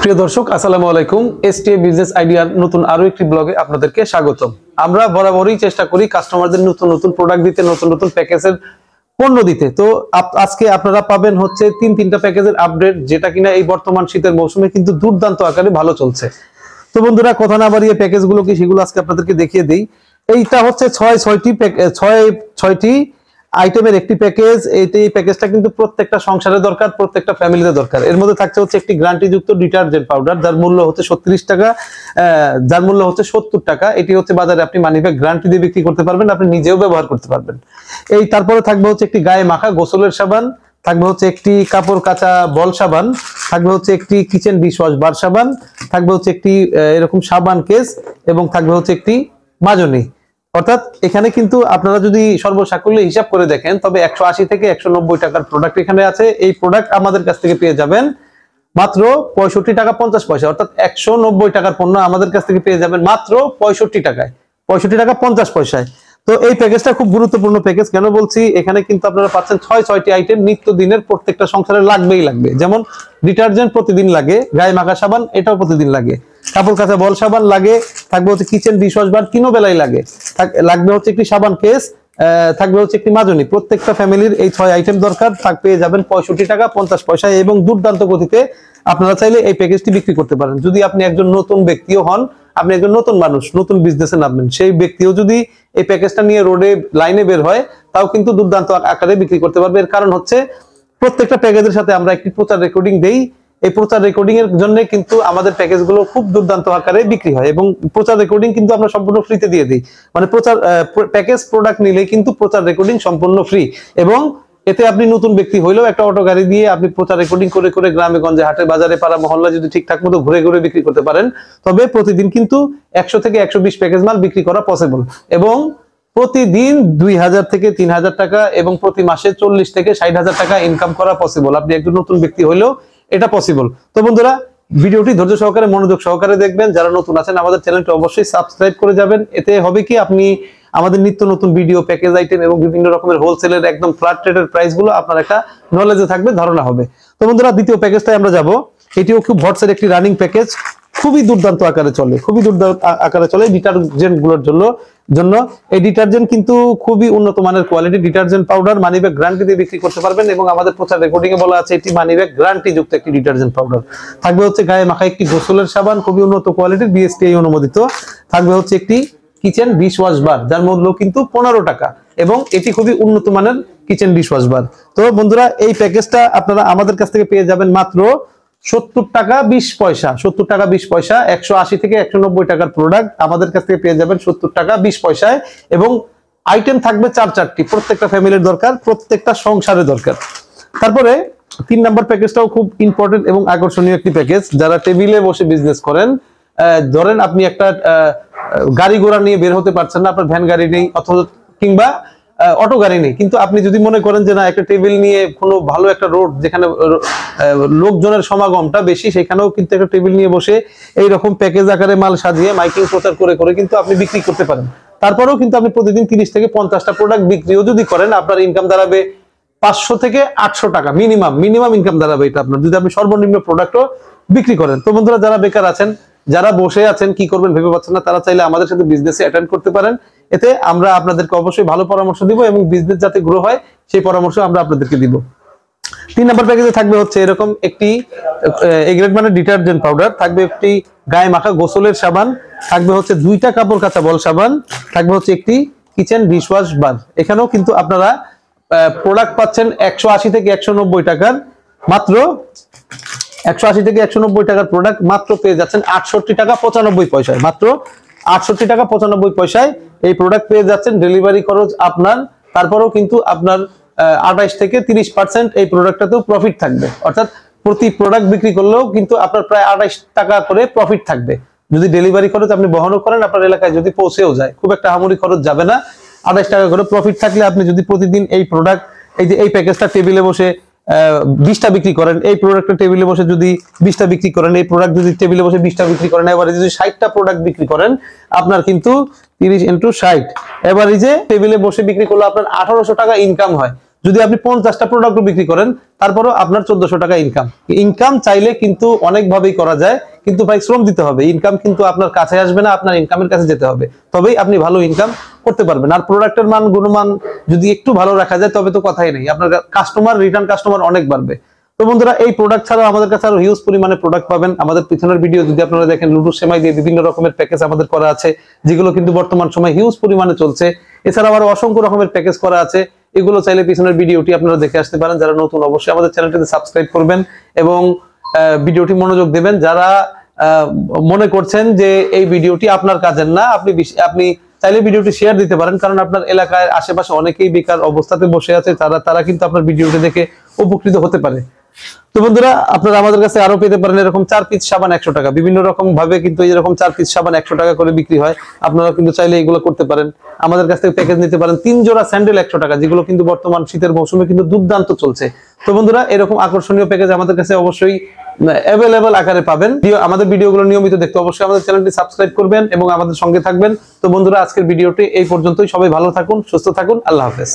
প্রিয় দর্শক আসসালামু আলাইকুম। এসটিএ বিজনেস আইডিয়ার নতুন আরো একটি ব্লগে আপনাদেরকে স্বাগতম। আমরা বরাবরই চেষ্টা করি কাস্টমারদের নতুন নতুন প্রোডাক্ট দিতে, নতুন নতুন প্যাকেজের পণ্য দিতে। তো আজকে আপনারা পাবেন হচ্ছে তিনটা প্যাকেজের আপডেট, যেটা কিনা এই বর্তমান শীতের মৌসুমে কিন্তু দুর্দান্ত আকারে ভালো চলছে। তো বন্ধুরা, কথা না বাড়িয়ে প্যাকেজগুলো কি সেগুলো আজকে আপনাদেরকে দেখিয়ে দিই। এইটা হচ্ছে ছয়টি আইটেমের একটি প্যাকেজ। এই প্যাকেজটা কিন্তু প্রত্যেকটা সংসারে দরকার, প্রত্যেকটা ফ্যামিলিতে দরকার। এর মধ্যে থাকছে হচ্ছে একটি গ্যারান্টিযুক্ত ডিটারজেন্ট পাউডার, যার মূল্য হচ্ছে 36 টাকা, যার মূল্য হচ্ছে 70 টাকা। এটি হচ্ছে বাজারে আপনি মানি ব্যাগ গ্যারান্টি দিয়ে বিক্রি করতে পারবেন, আপনি নিজেও ব্যবহার করতে পারবেন। তারপরে থাকবে হচ্ছে একটি গায়ে মাখা গোসলের সাবান, থাকবে হচ্ছে একটি কাপড় কাচা বল সাবান, থাকবে হচ্ছে একটি কিচেন ডিশওয়াশ বার সাবান, থাকবে হচ্ছে একটি এরকম সাবান কেস, এবং থাকবে হচ্ছে একটি মাজনি। অর্থাৎ এখানে কিন্তু আপনারা যদি সর্বসাকুল্যে হিসাব করে দেখেন, তবে 180 থেকে 190 টাকার প্রোডাক্ট এখানে আছে। এই প্রোডাক্ট আমাদের কাছ থেকে পেয়ে যাবেন মাত্র 65 টাকা 50 পয়সা। অর্থাৎ 190 টাকার পণ্য আমাদের কাছ থেকে পেয়ে যাবেন মাত্র 65 টাকায়, 65 টাকা 50 পয়সায়। তো এই প্যাকেজটা খুব গুরুত্বপূর্ণ প্যাকেজ। কেন বলছি, এখানে কিন্তু আপনারা পাচ্ছেন ছয়টি আইটেম নিত্য দিনের, প্রত্যেকটা সংসারে লাগবেই লাগবে। যেমন ডিটারজেন্ট প্রতিদিন লাগে, গায়ে মাখা সাবান এটাও প্রতিদিন লাগে, কাপড় কাচা বল সাবান লাগে, থাকবে হচ্ছে কিচেন ডিশওয়াশ বার তিনও বেলায় লাগে, লাগবে হচ্ছে একটি সাবান কেস, থাকবে হচ্ছে একটি মাজনি। প্রত্যেকটা ফ্যামিলির এই 6 আইটেম দরকার। পেয়ে যাবেন 65 টাকা 50 পয়সায়, এবং দুর্দান্ত গতিতে আপনারা চাইলে এই প্যাকেজটি বিক্রি করতে পারেন। যদি আপনি একজন নতুন ব্যক্তিও হন, আপনি একজন নতুন মানুষ, নতুন বিজনেসে নামবেন, সেই ব্যক্তিও যদি এই প্যাকেজটা নিয়ে রোডে লাইনে বের হয়, তাও কিন্তু দুর্দান্ত আকারে বিক্রি করতে পারবে। এর কারণ হচ্ছে প্রত্যেকটা প্যাকেজের সাথে আমরা একটি প্রচার রেকর্ডিং দেই। এই প্রচার রেকর্ডিং এর জন্য কিন্তু আমাদের প্যাকেজগুলো খুব দুর্দান্ত আকারে বিক্রি হয়, এবং প্রচার রেকর্ডিং কিন্তু আমরা সম্পূর্ণ ফ্রিতে দিয়ে দিই। মানে প্রচার প্যাকেজ প্রোডাক্ট নিলে কিন্তু প্রচার রেকর্ডিং সম্পূর্ণ ফ্রি, এবং এতে আপনি নতুন ব্যক্তি হইলেও একটা অটো গাড়ি দিয়ে আপনি প্রচার রেকর্ডিং করে করে গ্রামে গঞ্জে হাটে বাজারে পাড়া মহল্লা যদি ঠিকঠাক মতো ঘুরে ঘুরে বিক্রি করতে পারেন, তবে প্রতিদিন কিন্তু 100 থেকে 120 প্যাকেজ মাল বিক্রি করা পসিবল। এবং প্রতিদিন 2000 থেকে 3000 টাকা, এবং প্রতি মাসে 40 থেকে 60,000 টাকা ইনকাম করা পসিবল। আপনি একজন নতুন ব্যক্তি হইলেও এটা পসিবল। তো বন্ধুরা, ভিডিওটি ধৈর্য সহকারে মনোযোগ সহকারে দেখবেন। যারা নতুন আছেন আমাদের চ্যানেলটি অবশ্যই সাবস্ক্রাইব করে যাবেন। এতে হবে কি, আপনি আমাদের নিত্য নতুন ভিডিও, প্যাকেজ আইটেম এবং বিভিন্ন রকমের হোলসেলের একদম ফ্ল্যাট রেটের প্রাইস গুলো আপনার একটা নলেজে থাকবে, ধারণা হবে। তো বন্ধুরা, দ্বিতীয় প্যাকেজটাই আমরা যাব। এটিও খুব হটসের একটি রানিং প্যাকেজ, খুবই দুর্দান্ত আকারে চলে, খুবই দুর্দান্ত আকারে চলে ডিটারজেন্ট গুলোর জন্য। এই ডিটারজেন্ট কিন্তু খুবই উন্নত মানের quality detergent powder, money bag guarantee দিয়ে বিক্রি করতে পারবেন। এবং আমাদের প্রচার রেকর্ডিং এ বলা আছে এটি মানি ব্যাগ গ্যারান্টি যুক্ত একটি ডিটারজেন্ট পাউডার। থাকবে হচ্ছে গায়ে মাখা একটি গোসলের সাবান, খুবই উন্নত কোয়ালিটির, বিএসটিআই অনুমোদিত। থাকবে হচ্ছে একটি কিচেন ডিশওয়াশ বার, যার মূল্য কিন্তু 15 টাকা, এবং এটি খুবই উন্নত মানের কিচেন ডিশওয়াশ বার। তো বন্ধুরা, এই প্যাকেজটা আপনারা আমাদের কাছ থেকে পেয়ে যাবেন মাত্র 70 টাকা 20 পয়সা, 70 টাকা 20 পয়সা। 180 থেকে 190 টাকার প্রোডাক্ট আমাদের কাছ থেকে পেয়ে যাবেন 70 টাকা 20 পয়সায়, এবং আইটেম থাকবে 4টি, প্রত্যেকটা ফ্যামিলির দরকার, প্রত্যেকটা সংসারে দরকার। তারপরে 3 নাম্বার প্যাকেজটাও খুব ইম্পর্টেন্ট এবং আকর্ষণীয় একটি প্যাকেজ। যারা টেবিলে বসে বিজনেস করেন, ধরেন আপনি একটা গাড়ি ঘোড়া নিয়ে বের হতে পারছেন না, আপনার ভ্যান গাড়ি নেই, অথবা কিংবা অটো গাড়ি নেই, কিন্তু আপনি যদি মনে করেন যে না, একটা টেবিল নিয়ে কোনো ভালো একটা রোড যেখানে লোকজনের সমাগমটা বেশি, সেখানেও কিন্তু একটা টেবিল নিয়ে বসে এইরকম প্যাকেজ আকারে মাল সাজিয়ে মাইকিং প্রচার করে করে কিন্তু আপনি বিক্রি করতে পারেন। তারপরেও কিন্তু আপনি প্রতিদিন 30 থেকে 50টা প্রোডাক্ট বিক্রিও যদি করেন, আপনার ইনকাম দাঁড়াবে 500 থেকে 800 টাকা মিনিমাম ইনকাম দাঁড়াবে এটা আপনার, যদি আপনি সর্বনিম্ন প্রোডাক্টও বিক্রি করেন। তো বন্ধুরা, যারা বেকার আছেন, যারা বসে আছেন, কি করবেন ভেবে পাচ্ছেন না, তারা চাইলে আমাদের সাথে বিজনেসে অ্যাটেন্ড করতে পারেন। এতে আমরা আপনাদেরকে অবশ্যই ভালো পরামর্শ দিব, এবং বিজনেস যাতে গ্রো হয় সেই পরামর্শ আমরা আপনাদেরকে দিব। 3 নাম্বার প্যাকেজে থাকবে হচ্ছে এরকম একটি এ গ্রেড মানে ডিটারজেন্ট পাউডার, থাকবে একটি গায়ে মাখা গোসলের সাবান, থাকবে হচ্ছে 2টা কাপড় কাচা বল সাবান, থাকবে হচ্ছে একটি কিচেন ডিশওয়াশ বার। এখানেও কিন্তু আপনারা প্রোডাক্ট পাচ্ছেন 180 থেকে 190 টাকার, মাত্র 180 থেকে 190 টাকার প্রোডাক্ট মাত্র পেয়ে যাচ্ছেন 68 টাকা 95 পয়সায়, মাত্র 68 টাকা 95 পয়সায় এই প্রোডাক্ট পেয়ে যাচ্ছেন। ডেলিভারি খরচ আপনার, তারপরেও কিন্তু আপনার 28 থেকে 30% এই প্রোডাক্টটাতেও প্রফিট থাকবে। অর্থাৎ প্রতি প্রোডাক্ট বিক্রি করলেও কিন্তু আপনার প্রায় 28 টাকা করে প্রফিট থাকবে। যদি ডেলিভারি খরচ আপনি বহনও করেন, আপনার এলাকায় যদি পৌঁছেও যায়, খুব একটা হামুরি খরচ যাবে না। 28 টাকা করে প্রফিট থাকলে আপনি যদি প্রতিদিন এই প্রোডাক্ট, এই প্যাকেজটা টেবিলে বসে 20টা বিক্রি করেন, এই প্রোডাক্টটা টেবিলে বসে যদি 20টা বিক্রি করেন, এই প্রোডাক্ট যদি টেবিলে বসে 20টা বিক্রি করেন, এবারে যদি 60টা প্রোডাক্ট বিক্রি করেন, আপনার কিন্তু 30 × 60 এবারে যে টেবিলে বসে বিক্রি করলে আপনার 1800 টাকা ইনকাম হয়। যদি আপনি 50টা প্রোডাক্টও বিক্রি করেন তারপরও আপনার 1400 টাকা ইনকাম চাইলে কিন্তু অনেকভাবেই করা যায়, কিন্তু ভাই শ্রম দিতে হবে। ইনকাম কিন্তু আপনার কাছে আসবে না, আপনার ইনকামের কাছে যেতে হবে, তবেই আপনি ভালো ইনকাম করতে পারবেন। আর প্রোডাক্টের মান গুণমান যদি একটু ভালো রাখা যায় তবে তো কথাই নেই, আপনার রিটার্ন কাস্টমার অনেক বাড়বে। তো বন্ধুরা, এই প্রোডাক্ট ছাড়াও আমাদের কাছে আরো হিউজ পরিমাণে প্রোডাক্ট পাবেন। আমাদের পিছনের ভিডিও যদি আপনারা দেখেন, লুডু সেমাই দিয়ে বিভিন্ন রকমের প্যাকেজ আমাদের করা আছে, যেগুলো কিন্তু বর্তমান সময় হিউজ পরিমাণে চলছে। এছাড়াও আরো অসংখ্য রকমের প্যাকেজ করা আছে, এগুলো চাইলে পিছনের ভিডিওটি আপনারা দেখে আসতে পারেন। যারা নতুন অবশ্যই আমাদের চ্যানেলটিতে সাবস্ক্রাইব করবেন এবং ভিডিওটি মনোযোগ দেবেন। যারা মনে করছেন যে এই ভিডিওটি আপনার কাজের না, আপনি চাইলে ভিডিওটি শেয়ার দিতে পারেন, কারণ আপনার এলাকায় আশেপাশে অনেকেই বেকার অবস্থাতে বসে আছে, তারা কিন্তু আপনার ভিডিওটি দেখে উপকৃত হতে পারে। তো বন্ধুরা, আপনারা আমাদের কাছে আরো পেতে পারেন এরকম 4 পিস সাবান 100 টাকা, বিভিন্ন রকম ভাবে কিন্তু এরকম 4 পিস সাবান 100 টাকা করে বিক্রি হয়। আপনারা কিন্তু চাইলে এগুলো করতে পারেন। আমাদের কাছ থেকে প্যাকেজ নিতে পারেন 3 জোড়া স্যান্ডেল 100 টাকা, যেগুলো কিন্তু বর্তমান শীতের মৌসুমে কিন্তু দুর্দান্ত চলছে। তো বন্ধুরা, এরকম আকর্ষণীয় প্যাকেজ আমাদের কাছে অবশ্যই অ্যাভেলেবল আকারে পাবেন। আমাদের ভিডিওগুলো নিয়মিত দেখতে অবশ্যই আমাদের চ্যানেলটি সাবস্ক্রাইব করবেন এবং আমাদের সঙ্গে থাকবেন। তো বন্ধুরা, আজকের ভিডিওটি এই পর্যন্তই। সবাই ভালো থাকুন, সুস্থ থাকুন, আল্লাহ হাফেজ।